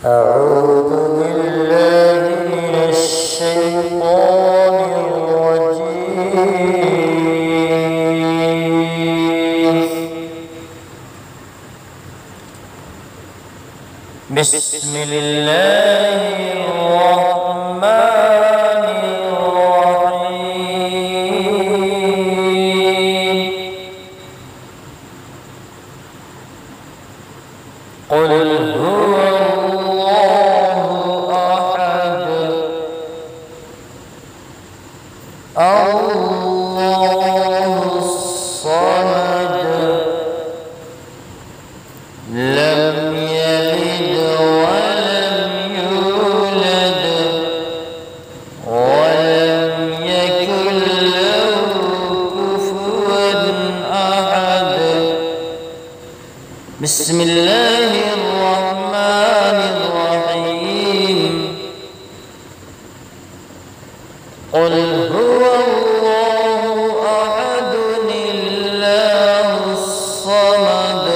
أعوذ بالله من الشيطان الرجيم. بسم الله الرحمن الرحيم. قل هو الله أحد الله الصمد لم يلد ولم يولد ولم يكن له كفوا أحد. بسم الله الرحمن الرحيم. قل هو الله أحد الله الصمد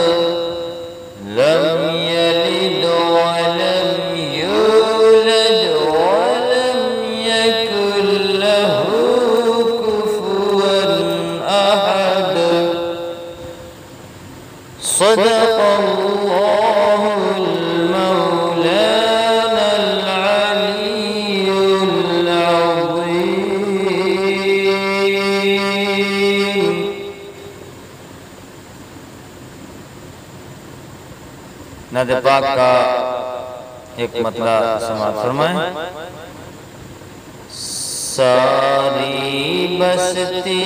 لم يلد ولم يولد ولم يكن له كفوا أحد. صدق الله المولانا العلي العظيم. نعت پاک کا ایک مطلع سماعت فرمائیں. ساری بستی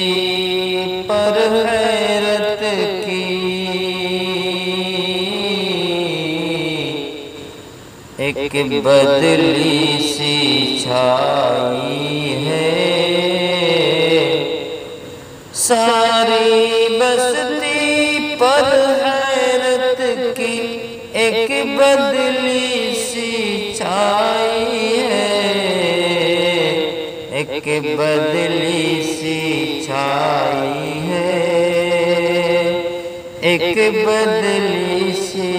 پر حیرت کی ایک بدلی سی چھائی ہے. ساری بستی پر حیرت کی ایک بدلی سی چھائی ہے. ایک بدلی سی چھائی ہے. ایک بدلی سی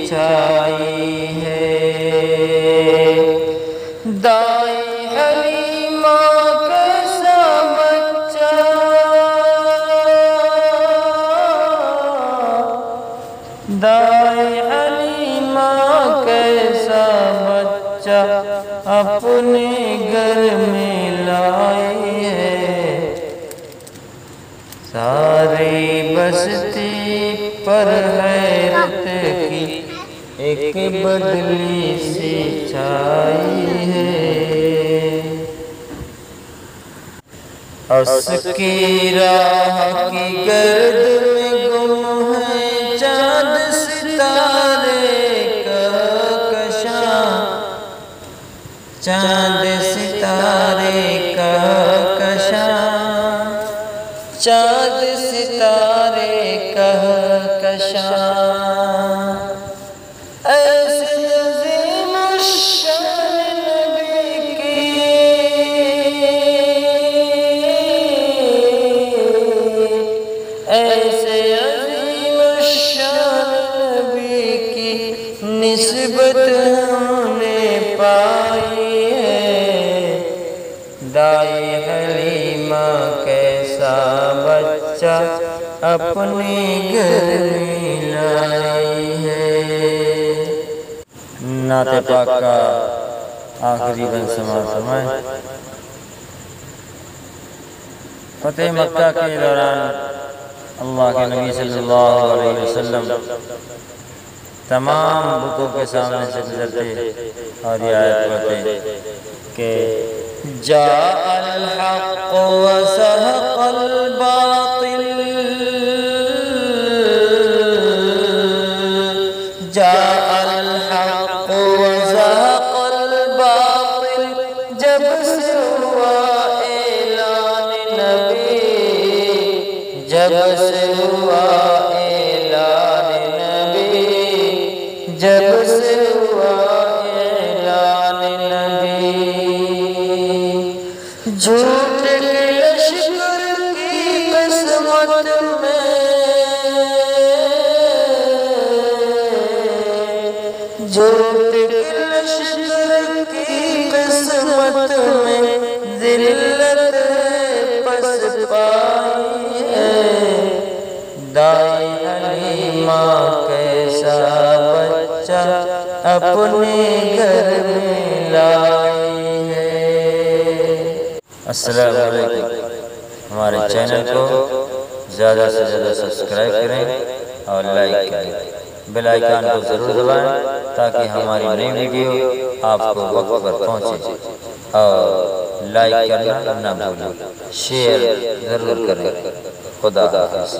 چھائی ہے. دائی حلیمہ کیسا بچہ دائی حلیمہ کیسا بچہ اپنے گھر میں لائی ہے. ساری بستی پر حیرت کی ایک بدلی سی چھائی ہے. اس کی راہ کی گرد میں گم ہے چاند ستارے کہکشاں. چاند ستارے کہکشاں. چاند ستارے کہکشاں. ایسے عظیم الشان نبی کی ایسے عظیم الشان نبی کی نسبت ہم نے پائی ہے. دائی حلیمہ کیسا بچہ اپنے گھر میں لائی ہے. نعت پاک کا آخری بند سماعت فرمائیں. فتح مکہ کے دوران اللہ کے نبی صلی اللہ علیہ وسلم تمام بتوں کے سامنے سے گزرتے اور یہ آیت پڑھتے کہ جاء الحق وزهق الباطل جاء الحق وزهق الباطل. جب سے ہوا اعلان نبی جب سے ہوا اعلان نبی جب سے ہوا اعلان نبی. جھوٹ کے لشکر کی قسمت میں جھوٹ لشکر کی قسمت میں ذلت پس پائی ہے، دائی حلیمہ کیسا بچہ اپنے گھر میں لائی ہے۔ السلام علیکم۔ ہمارے چینل کو زیادہ سے زیادہ سبسکرائب کریں اور لائک کریں، بیل آئیکن کو ضرور دبائیں تاکہ ہماری نئی ویڈیو آپ کو وقت پر پہنچے، اور لائک کرنا نہ بھولیں، شیئر ضرور کریں۔ خدا حافظ۔